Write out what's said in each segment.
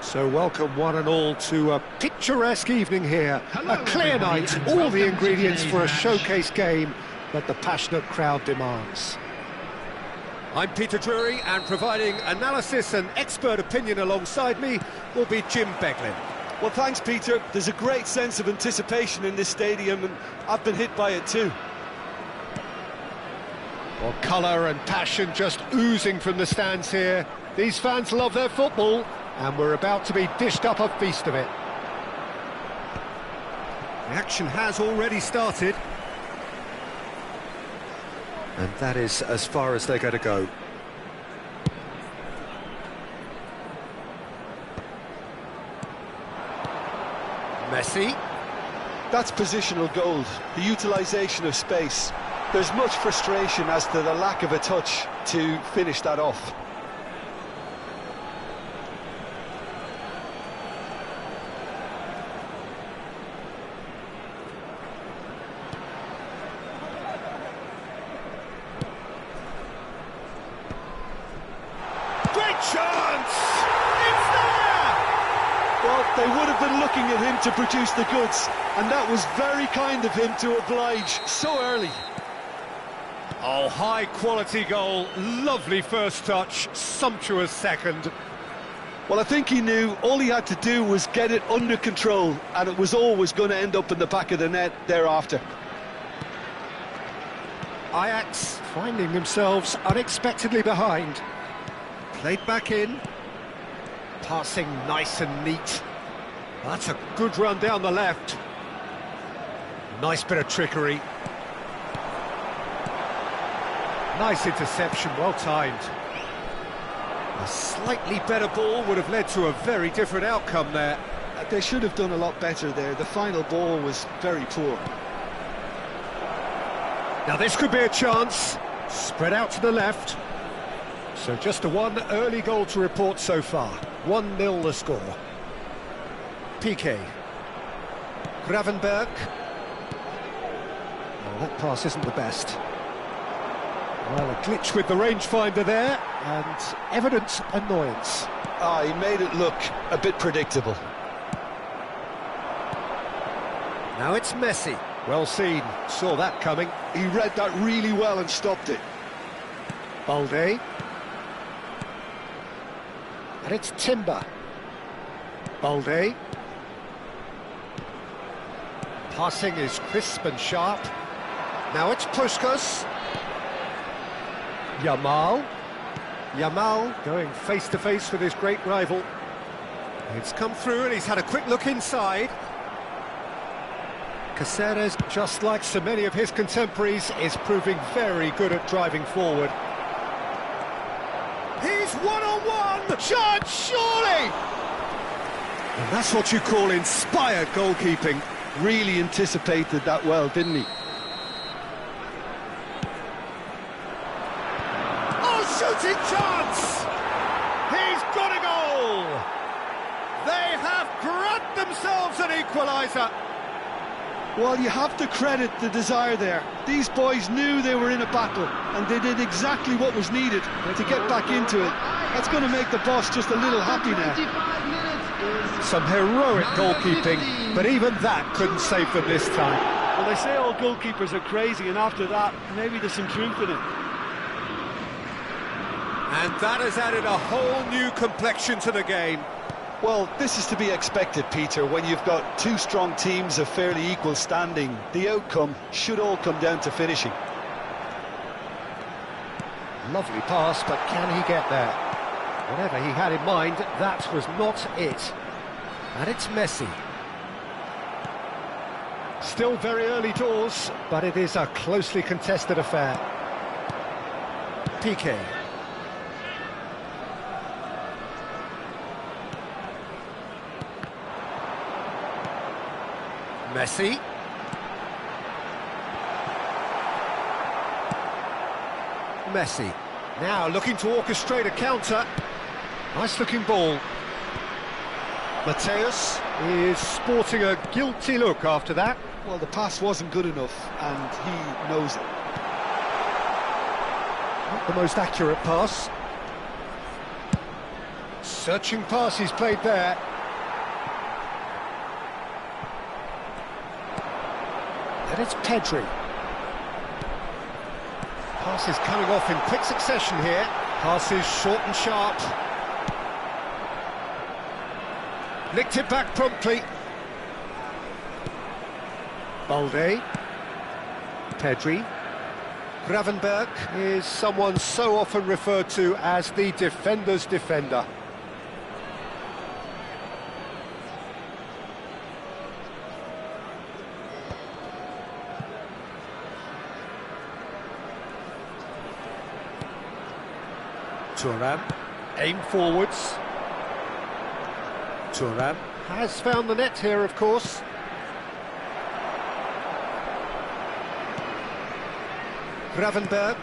So welcome one and all to a picturesque evening here. Hello, a clear everybody, night, and all welcome the to ingredients today's for a match. showcase game that the passionate crowd demands. I'm Peter Drury, and providing analysis and expert opinion alongside me will be Jim Beglin. Well, thanks, Peter. There's a great sense of anticipation in this stadium, and I've been hit by it too. Well, colour and passion just oozing from the stands here. These fans love their football, and we're about to be dished up a feast of it. The action has already started. And that is as far as they're going to go. Messi. That's positional gold, the utilisation of space. There's much frustration as to the lack of a touch to finish that off. Great chance! It's there! Well, they would have been looking at him to produce the goods, and that was very kind of him to oblige so early. Oh, high-quality goal, lovely first touch, sumptuous second. Well, I think he knew all he had to do was get it under control, and it was always going to end up in the back of the net thereafter. Ajax finding themselves unexpectedly behind. Played back in. Passing nice and neat. That's a good run down the left. Nice bit of trickery. Nice interception, well timed. A slightly better ball would have led to a very different outcome there. They should have done a lot better there. The final ball was very poor. Now this could be a chance. Spread out to the left. So just a one early goal to report so far. 1-0 the score. Piqué. Gravenberg. Oh, that pass isn't the best. Well, a glitch with the rangefinder there, and evident annoyance. He made it look a bit predictable. Now it's Messi. Well seen, saw that coming. He read that really well and stopped it. Balde. And it's Timber. Balde. Passing is crisp and sharp. Now it's Puskas. Yamal. Yamal going face-to-face with his great rival. It's come through and he's had a quick look inside. Caceres, just like so many of his contemporaries, is proving very good at driving forward. He's one-on-one! Chance, surely! And that's what you call inspired goalkeeping. Really anticipated that well, didn't he? Oh, shooting chance! He's got a goal! They have grabbed themselves an equaliser. Well, you have to credit the desire there. These boys knew they were in a battle, and they did exactly what was needed to get back into it. That's going to make the boss just a little happy now. Some heroic goalkeeping, but even that couldn't save them this time. Well, they say all goalkeepers are crazy, and after that, maybe there's some truth in it. And that has added a whole new complexion to the game. Well, this is to be expected, Peter, when you've got two strong teams of fairly equal standing. The outcome should all come down to finishing. Lovely pass, but can he get there? Whatever he had in mind, that was not it. And it's Messi. Still very early doors, but it is a closely contested affair. Piqué. Messi. Messi. Now looking to orchestrate a counter. Nice looking ball. Mateus is sporting a guilty look after that. Well, the pass wasn't good enough, and he knows it. Not the most accurate pass. Searching pass he's played there. And it's Pedri. Passes coming off in quick succession here. Passes short and sharp. Nicked it back promptly. Balde. Pedri. Gravenberch is someone so often referred to as the defender's defender. Thuram, aim forwards. Thuram has found the net here, of course. Gravenberch.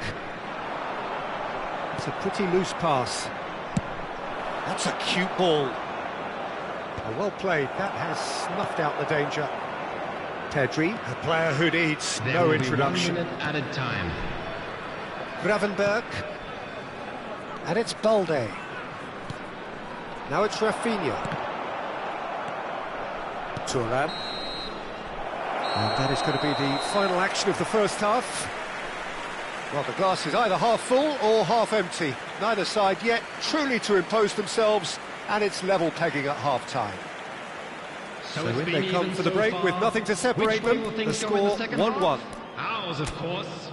It's a pretty loose pass. That's a cute ball. Oh, well played. That has snuffed out the danger. Pedri, a player who needs no introduction. 1 minute added time. Gravenberch. And it's Balde. Now it's Rafinha. Thuram. And that is going to be the final action of the first half. Well, the glass is either half full or half empty. Neither side yet truly to impose themselves, and it's level pegging at half-time. So in they come for the break with nothing to separate them. The score 1-1. Ours, of course.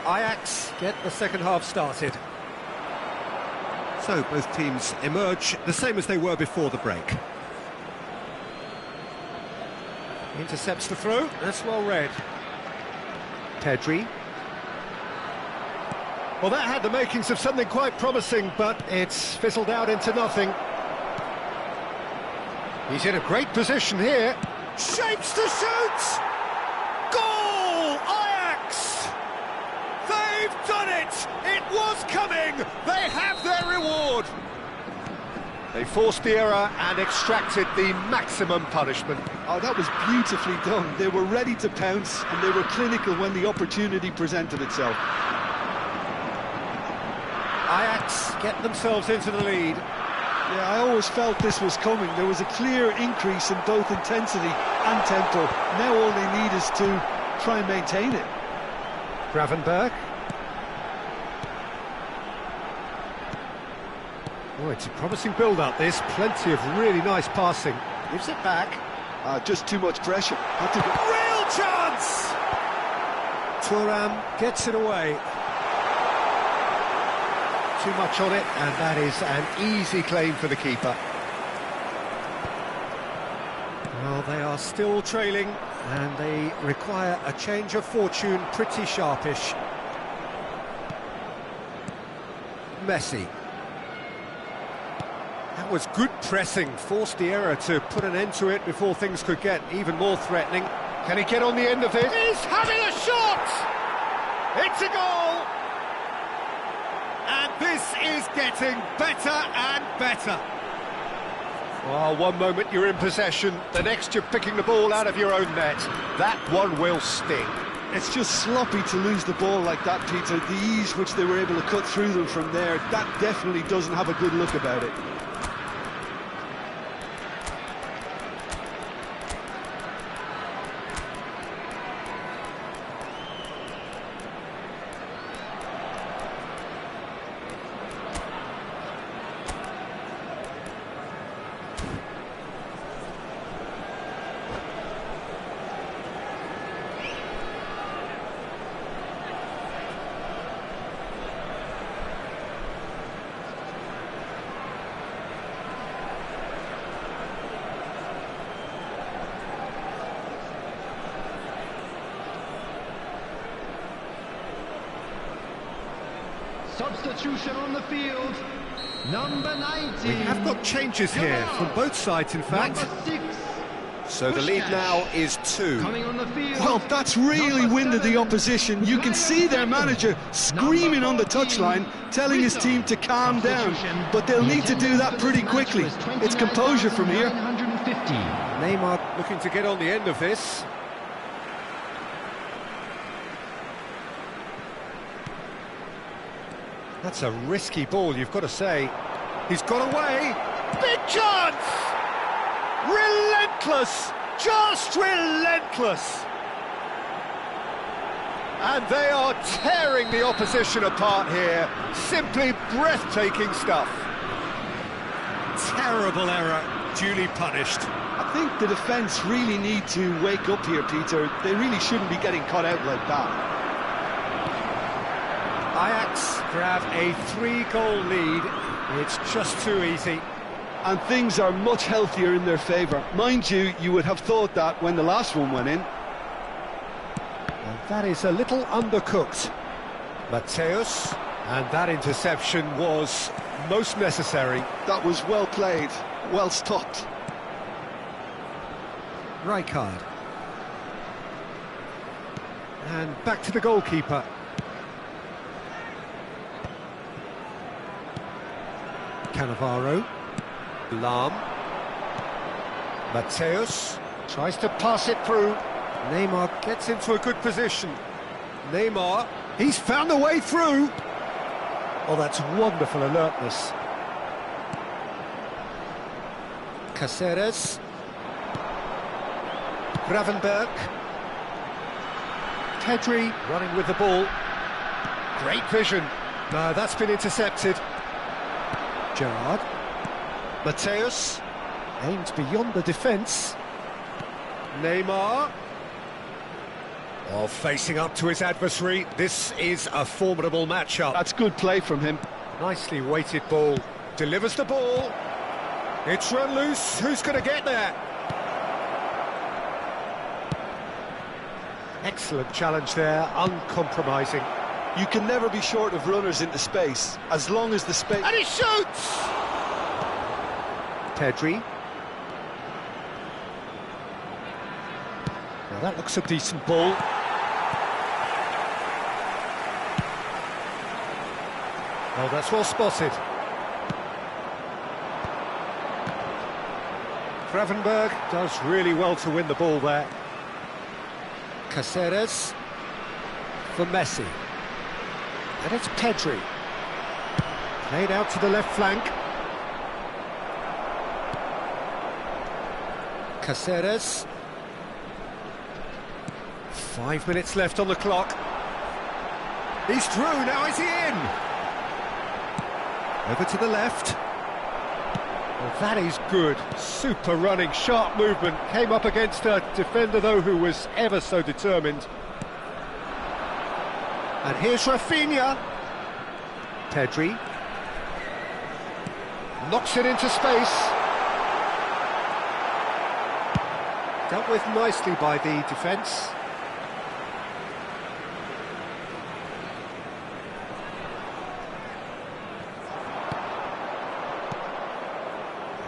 Ajax get the second half started. So both teams emerge the same as they were before the break. Intercepts the throw, that's well read. Pedri. Well, that had the makings of something quite promising, but it's fizzled out into nothing. He's in a great position here. Shapes to shoot! Goal! Ajax! They've done it! It was coming! They have their reward! They forced the error and extracted the maximum punishment. Oh, that was beautifully done. They were ready to pounce, and they were clinical when the opportunity presented itself. Ajax get themselves into the lead. Yeah, I always felt this was coming. There was a clear increase in both intensity and tempo. Now all they need is to try and maintain it. Gravenberch. Oh, it's a promising build-up, this. Plenty of really nice passing. Gives it back. Just too much pressure. Real chance! Thuram gets it away. Too much on it, and that is an easy claim for the keeper. Well, they are still trailing, and they require a change of fortune pretty sharpish. Messi. That was good pressing, forced the error to put an end to it before things could get even more threatening. Can he get on the end of it? He's having a shot! It's a goal! And this is getting better and better. Well, one moment you're in possession, the next you're picking the ball out of your own net. That one will sting. It's just sloppy to lose the ball like that, Peter. The ease which they were able to cut through them from there, that definitely doesn't have a good look about it. Substitution on the field. Number 90. We have got changes here from both sides, in fact. Number 6. So the lead now is 2. Coming on the field. Well, that's really Number winded the 7. opposition. You can see their manager screaming on the touchline, telling his team to calm down. But they'll need to do that pretty quickly. It's composure from here. 950. Neymar looking to get on the end of this. That's a risky ball, you've got to say. He's got away. Big chance! Relentless! Just relentless! And they are tearing the opposition apart here. Simply breathtaking stuff. Terrible error, duly punished. I think the defence really need to wake up here, Peter. They really shouldn't be getting caught out like that. Ajax grab a 3-goal lead. It's just too easy. And things are much healthier in their favour. Mind you, you would have thought that when the last one went in. And that is a little undercooked. Mateus, and that interception was most necessary. That was well played, well stopped. Rijkaard. And back to the goalkeeper. Cannavaro. Lahm. Mateus tries to pass it through. Neymar gets into a good position. Neymar, he's found a way through. Oh, that's wonderful alertness. Caceres. Gravenberg. Pedri running with the ball. Great vision. No, that's been intercepted. Gerrard. Mateus aimed beyond the defence. Neymar. Oh, facing up to his adversary. This is a formidable matchup. That's good play from him. Nicely weighted ball. Delivers the ball. It's run loose. Who's going to get there? Excellent challenge there. Uncompromising. You can never be short of runners into space, as long as the space... And he shoots! Pedri. Now that looks a decent ball. Oh, that's well spotted. Gravenberg does really well to win the ball there. Caceres for Messi. And it's Pedri. Played out to the left flank. Caceres. 5 minutes left on the clock. He's through, now is he in? Over to the left. Well, that is good. Super running, sharp movement. Came up against a defender, though, who was ever so determined. And here's Rafinha. Pedri. Knocks it into space. Dealt with nicely by the defence.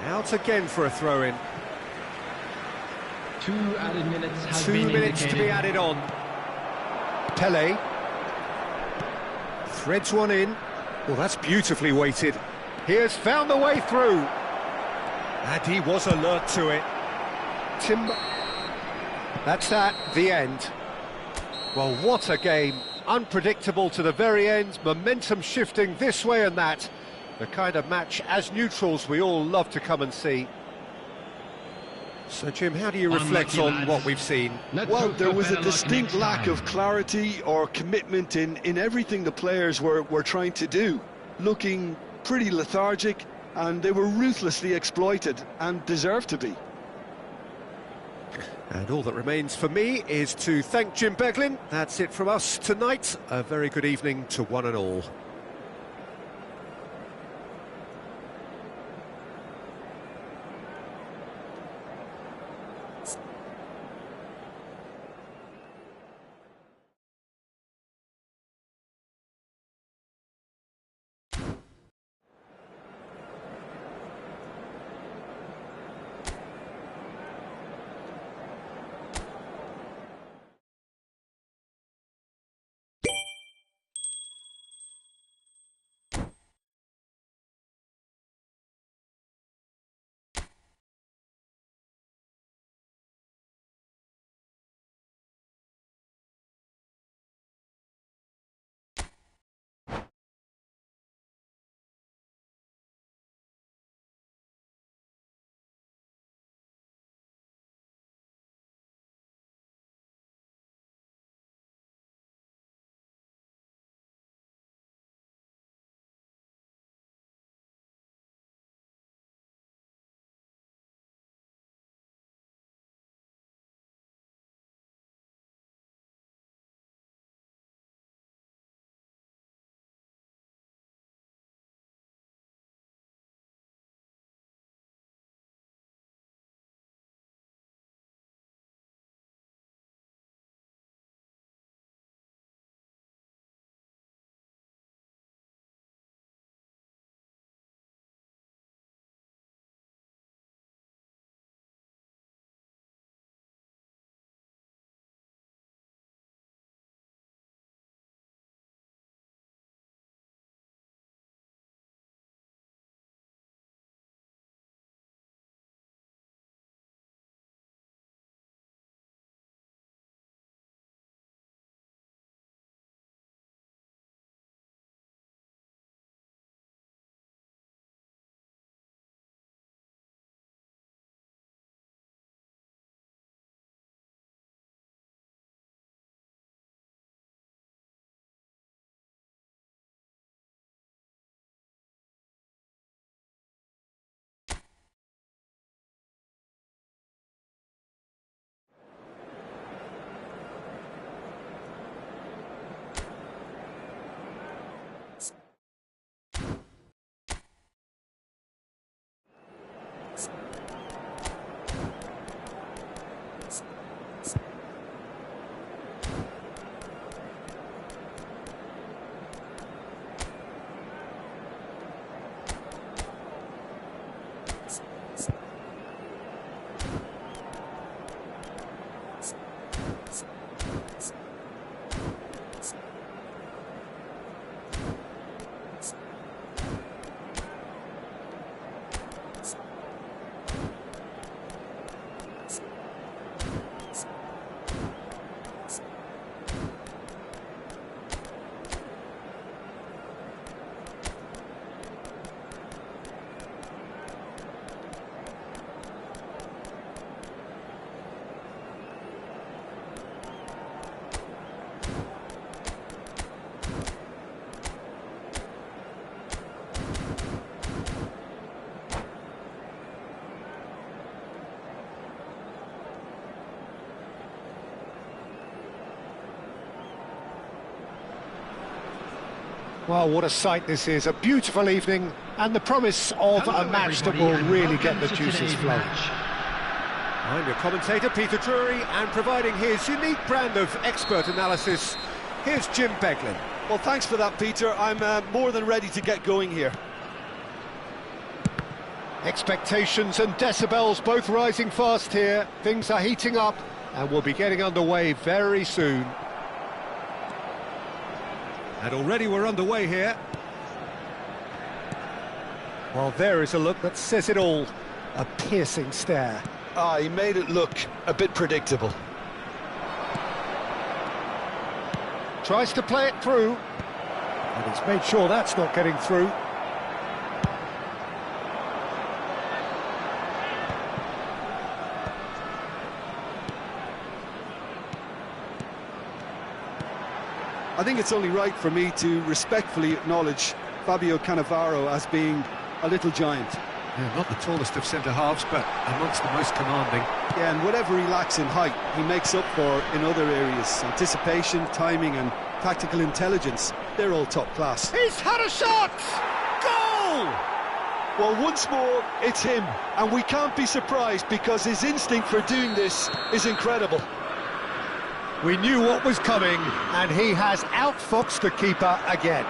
Out again for a throw-in. 2 added minutes has 2 been minutes to be indicated. added on. Pele. Threads one in. Well, that's beautifully weighted. He has found the way through. And he was alert to it. Timber. That's that, the end. Well, what a game. Unpredictable to the very end. Momentum shifting this way and that. The kind of match, as neutrals, we all love to come and see. So, Jim, how do you reflect Unlucky, on lads. what we've seen? Let's Well, hope there for was a better luck distinct next lack time. of clarity or commitment in everything the players were trying to do. Looking pretty lethargic, and they were ruthlessly exploited, and deserved to be. And all that remains for me is to thank Jim Beglin. That's it from us tonight. A very good evening to one and all. Well, what a sight this is, a beautiful evening, and the promise of Hello, a match that everybody, will and really get welcome the to juices today's flowing. match. I'm your commentator, Peter Drury, and providing his unique brand of expert analysis, here's Jim Beglin. Well, thanks for that, Peter. I'm more than ready to get going here. Expectations and decibels both rising fast here. Things are heating up, and we'll be getting underway very soon. And already we're underway here. Well, there is a look that says it all. A piercing stare. He made it look a bit predictable. Tries to play it through. And he's made sure that's not getting through. I think it's only right for me to respectfully acknowledge Fabio Cannavaro as being a little giant. Yeah, not the tallest of centre-halves, but amongst the most commanding. Yeah, and whatever he lacks in height, he makes up for in other areas. Anticipation, timing and tactical intelligence, they're all top class. He's had a shot! Goal! Well, once more, it's him. And we can't be surprised because his instinct for doing this is incredible. We knew what was coming, and he has outfoxed the keeper again.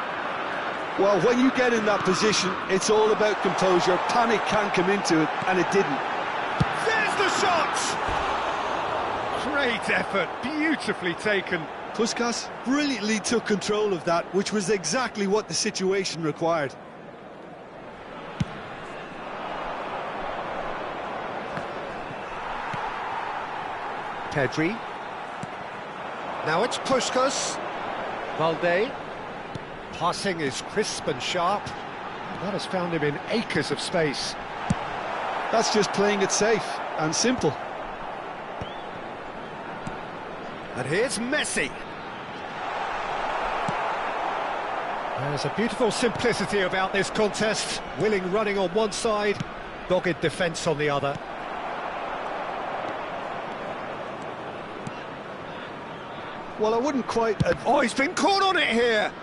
Well, when you get in that position, it's all about composure. Panic can come into it, and it didn't. There's the shot! Great effort, beautifully taken. Puskás brilliantly took control of that, which was exactly what the situation required. Pedri. Now it's Puskás. Valde. Passing is crisp and sharp. That has found him in acres of space. That's just playing it safe and simple. And here's Messi. There's a beautiful simplicity about this contest. Willing running on one side, dogged defence on the other. Well, I wouldn't quite... Oh, he's been caught on it here!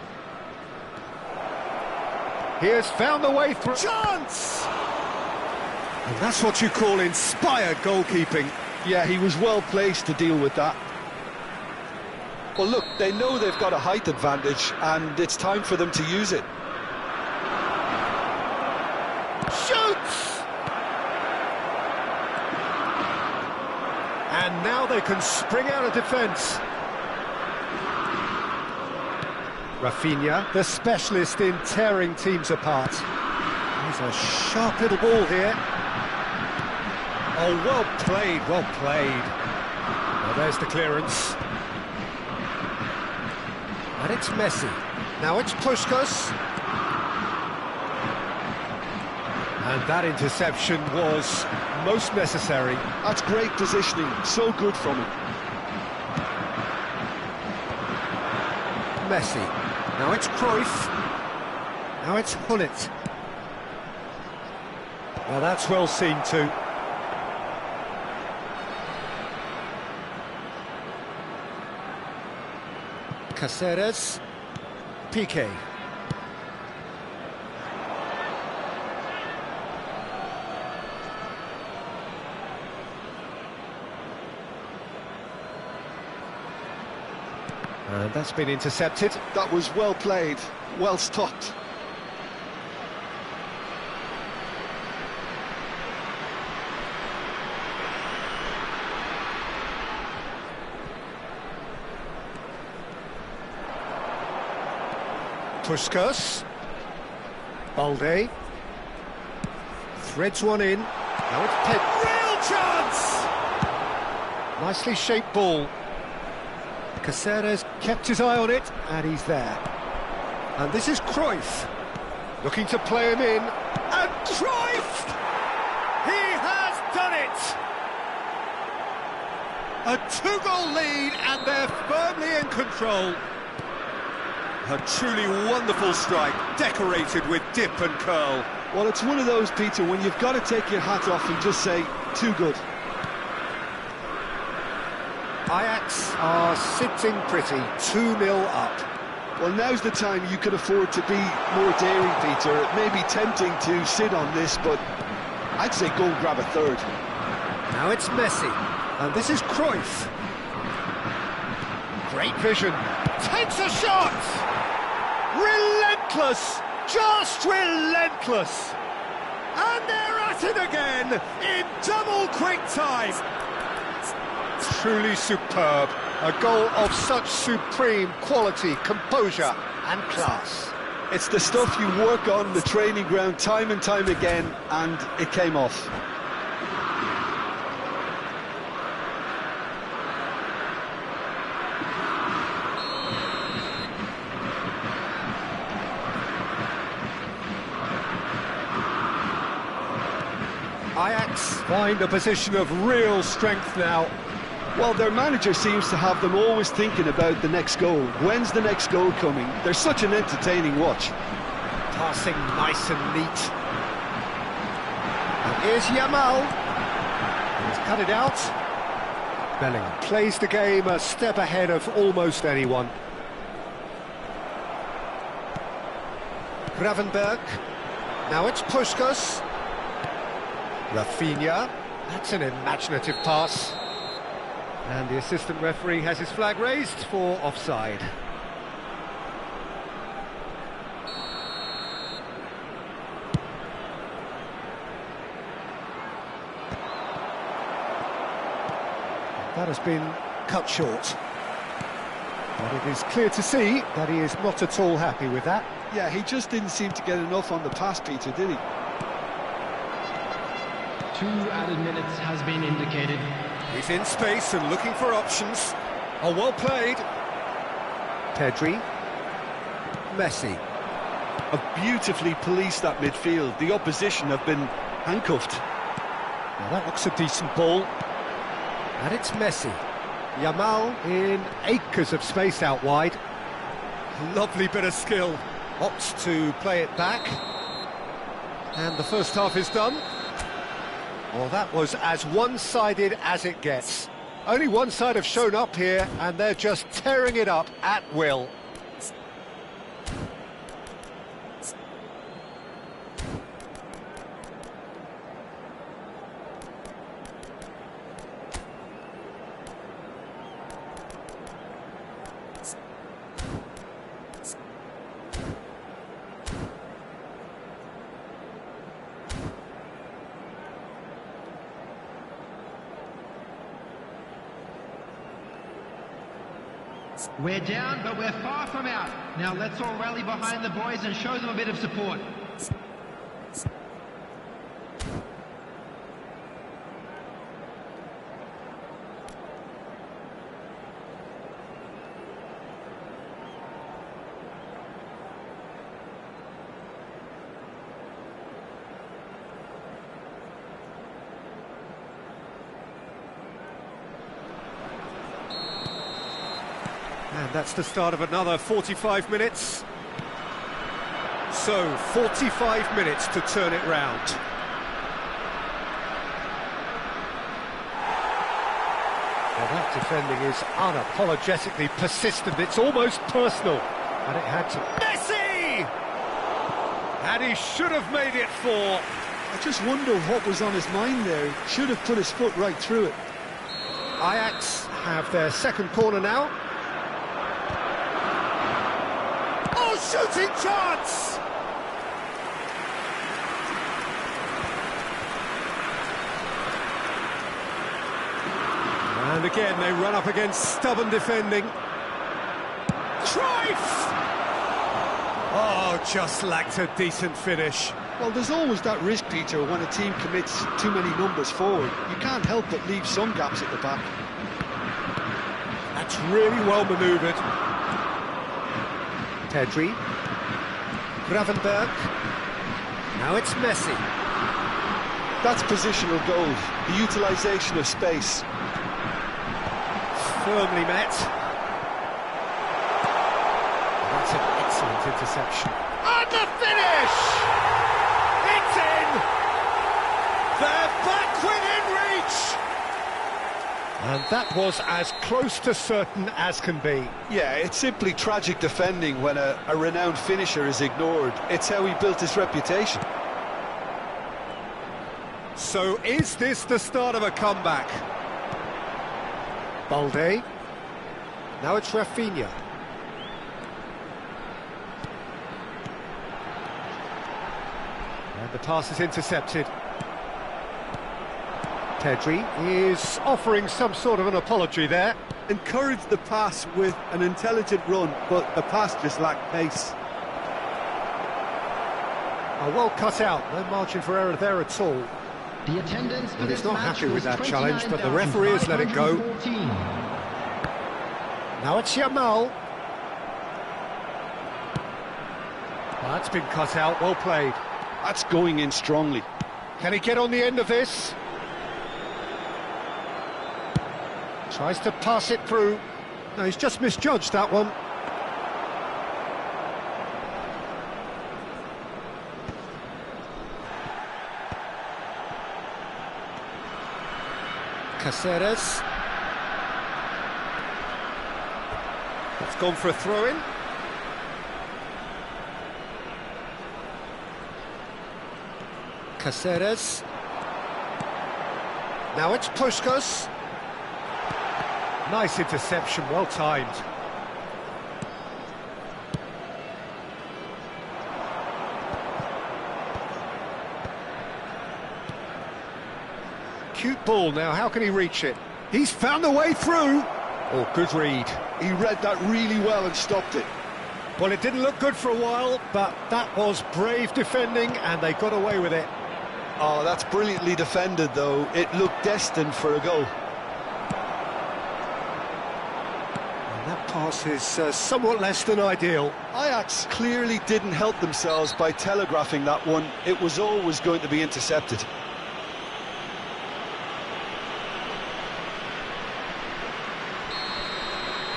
He has found a way through. Chance! And that's what you call inspired goalkeeping. Yeah, he was well placed to deal with that. Well, look, they know they've got a height advantage, and it's time for them to use it. Shoots! And now they can spring out of defence. Rafinha, the specialist in tearing teams apart. There's a sharp little ball here. Oh, well played, well played. Well, there's the clearance. And it's Messi. Now it's Puskás. And that interception was most necessary. That's great positioning, so good from him. Messi. Now it's Cruyff. Now it's Hullet. Well, that's well seen too. Caceres. Piqué. And that's been intercepted. That was well played, well stopped. Puskás. Balde. Threads one in. Now it's Pedri. Real chance! Nicely shaped ball. Caceres kept his eye on it, and he's there. And this is Cruyff, looking to play him in, and Cruyff! He has done it! A two-goal lead, and they're firmly in control. A truly wonderful strike, decorated with dip and curl. Well, it's one of those, Peter, when you've got to take your hat off and just say, too good. Ajax are sitting pretty, 2-0 up. Well, now's the time you could afford to be more daring, Peter. It may be tempting to sit on this, but I'd say go and grab a third. Now it's Messi, and this is Cruyff. Great vision. Takes a shot! Relentless! Just relentless! And they're at it again in double quick time. Truly superb. A goal of such supreme quality, composure and class. It's the stuff you work on the training ground time and time again, and it came off. Ajax find a position of real strength now. Well, their manager seems to have them always thinking about the next goal. When's the next goal coming? They're such an entertaining watch. Passing nice and neat. And here's Yamal. He's cut it out. Bellingham plays the game a step ahead of almost anyone. Gravenberg. Now it's Puskas. Rafinha. That's an imaginative pass. And the assistant referee has his flag raised for offside. That has been cut short. But it is clear to see that he is not at all happy with that. Yeah, he just didn't seem to get enough on the pass, Peter, did he? 2 added minutes has been indicated. He's in space and looking for options. Oh, well played. Pedri. Messi. Have beautifully policed that midfield. The opposition have been handcuffed. Now that looks a decent ball. And it's Messi. Yamal in acres of space out wide. Lovely bit of skill. Opts to play it back. And the first half is done. Well, that was as one-sided as it gets. Only one side have shown up here, and they're just tearing it up at will. We're down, but we're far from out. Now let's all rally behind the boys and show them a bit of support. And that's the start of another 45 minutes. So, 45 minutes to turn it round. Well, that defending is unapologetically persistent. It's almost personal. And it had to... Messi! And he should have made it 4. I just wonder what was on his mind there. He should have put his foot right through it. Ajax have their second corner now. Oh, shooting chance! And again, they run up against stubborn defending. Cruyff! Oh, just lacked a decent finish. Well, there's always that risk, Peter, when a team commits too many numbers forward. You can't help but leave some gaps at the back. That's really well manoeuvred. Pedri. Gravenberg. Now it's Messi. That's positional goal, the utilisation of space. Firmly met. That's an excellent interception. And the finish! It's in! They're back within reach! And that was as close to certain as can be. Yeah, it's simply tragic defending when a renowned finisher is ignored. It's how he built his reputation. So is this the start of a comeback? Balde. Now it's Rafinha. And the pass is intercepted. Pedri is offering some sort of an apology there. Encouraged the pass with an intelligent run, but the pass just lacked pace. Oh, well cut out, no margin for error there at all. The attendance for And this he's not match happy with was that challenge, but the referee has let it go. 29,514. Now it's Yamal. That's been cut out, well played. That's going in strongly. Can he get on the end of this? Tries to pass it through. No, he's just misjudged that one. Caceres. It's gone for a throw-in. Caceres. Now it's Puskas. Nice interception, well timed. Cute ball now, how can he reach it? He's found a way through. Oh, good read. He read that really well and stopped it. Well, it didn't look good for a while, but that was brave defending and they got away with it. Oh, that's brilliantly defended, though. It looked destined for a goal. That pass is somewhat less than ideal. Ajax clearly didn't help themselves by telegraphing that one. It was always going to be intercepted.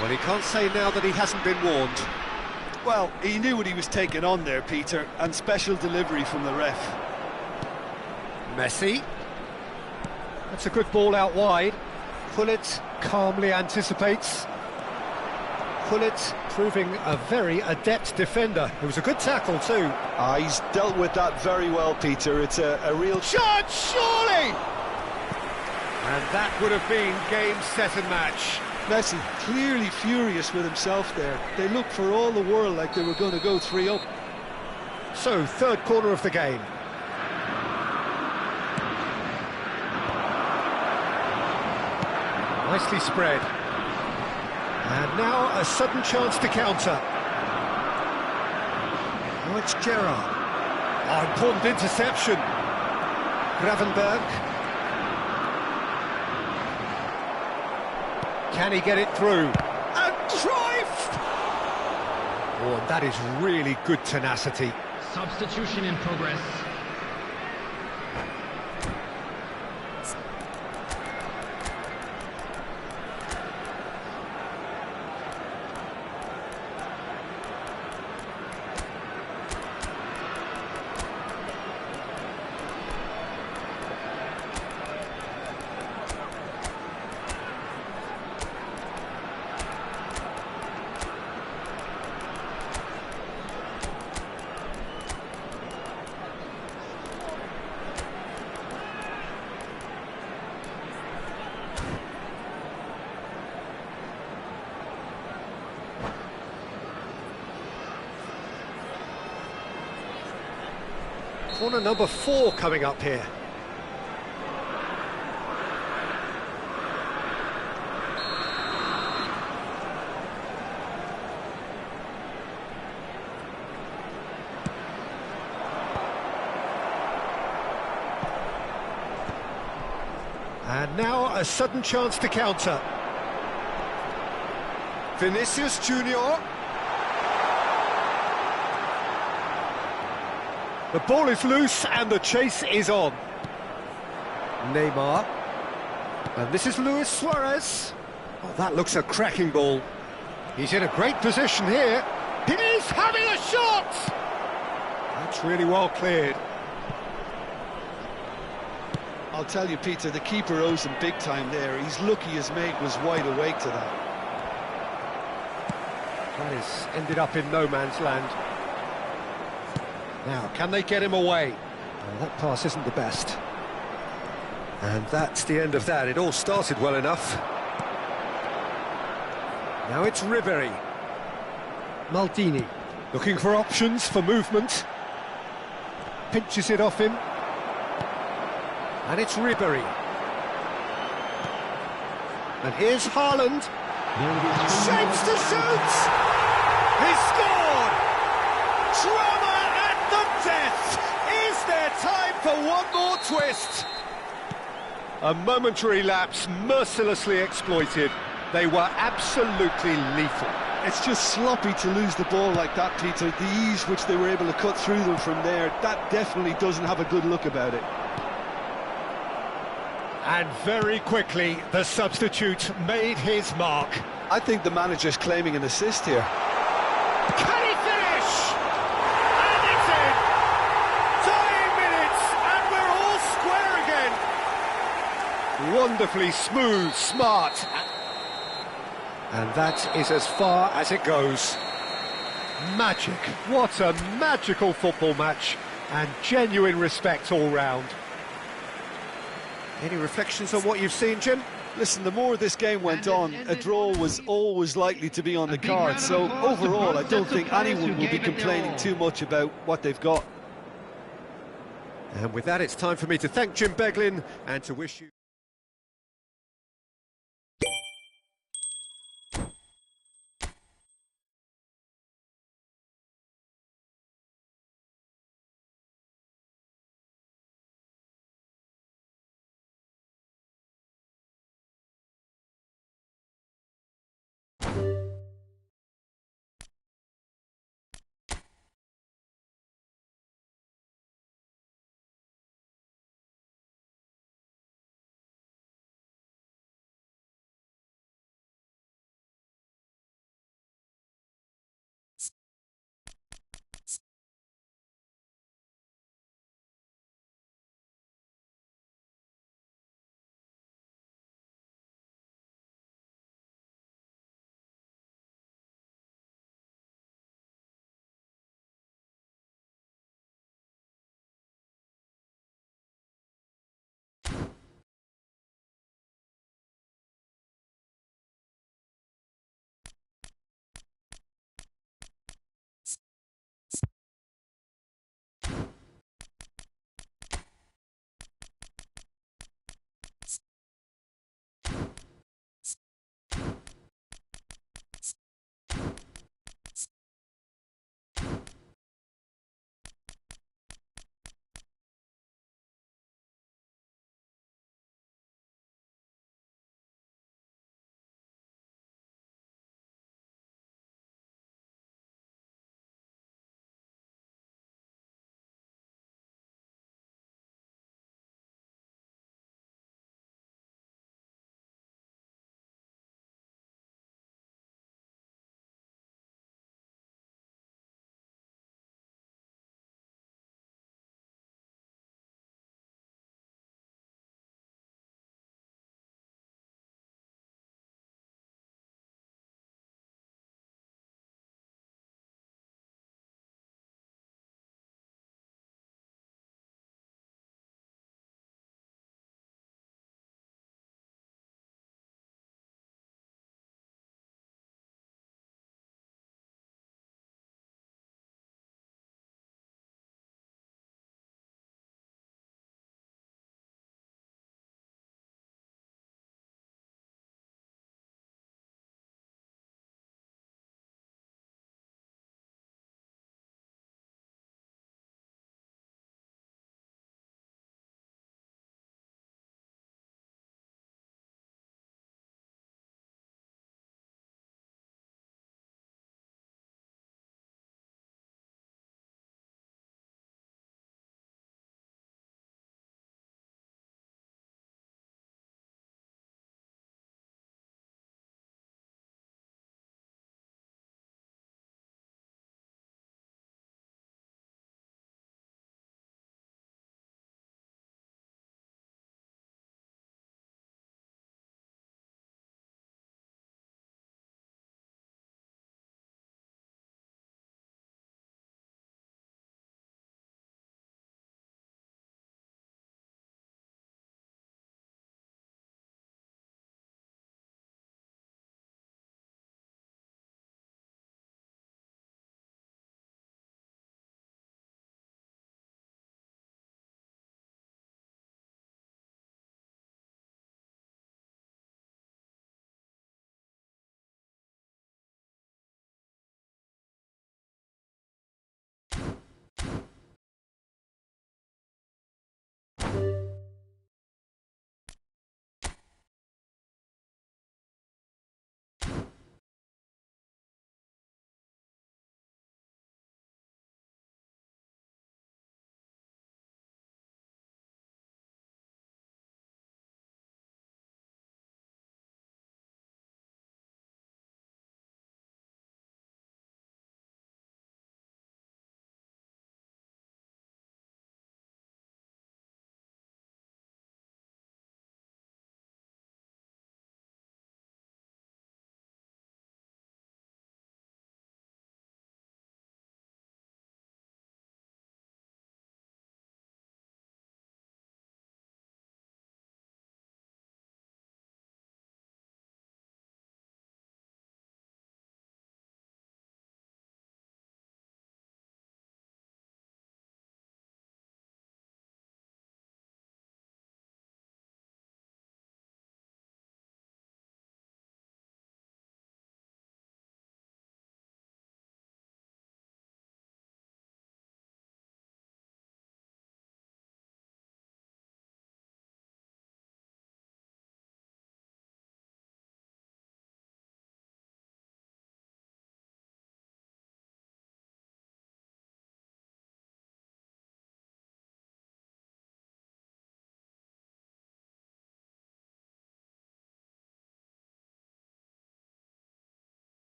Well, he can't say now that he hasn't been warned. Well, he knew what he was taking on there, Peter, and special delivery from the ref. Messi. That's a good ball out wide. Pullet calmly anticipates. Pullet proving a very adept defender. It was a good tackle too. He's dealt with that very well, Peter. It's a real shot, surely! And that would have been game, set and match. Messi clearly furious with himself there. They looked for all the world like they were going to go 3-up. So, third corner of the game. Nicely spread. And now a sudden chance to counter. Oh, it's Gerrard. Oh, important interception. Gravenberg. Can he get it through? And Cruyff! Oh, and that is really good tenacity. Substitution in progress. Corner number 4 coming up here. And now a sudden chance to counter. Vinicius Junior. The ball is loose and the chase is on. Neymar. And this is Luis Suarez. Oh, that looks a cracking ball. He's in a great position here. He's having a shot! That's really well cleared. I'll tell you, Peter, the keeper owes him big time there. He's lucky his mate was wide awake to that. That has ended up in no man's land. Now, can they get him away? Well, that pass isn't the best. And that's the end of that. It all started well enough. Now it's Ribery. Maldini, looking for options for movement. Pinches it off him. And it's Ribery. And here's Haaland. Shapes to shoot! He scored! Drama at the death! Is there time for one more twist? A momentary lapse mercilessly exploited. They were absolutely lethal. It's just sloppy to lose the ball like that, Peter. The ease which they were able to cut through them from there, that definitely doesn't have a good look about it. And very quickly, the substitute made his mark. I think the manager's claiming an assist here. Can he finish? And it's in! Dying minutes, and we're all square again. Wonderfully smooth, smart. And that is as far as it goes. Magic. What a magical football match. And genuine respect all round. Any reflections on what you've seen, Jim? Listen, the more this game went on, a draw was always likely to be on the card. So overall, I don't think anyone will be complaining too much about what they've got. And with that, it's time for me to thank Jim Beglin and to wish you...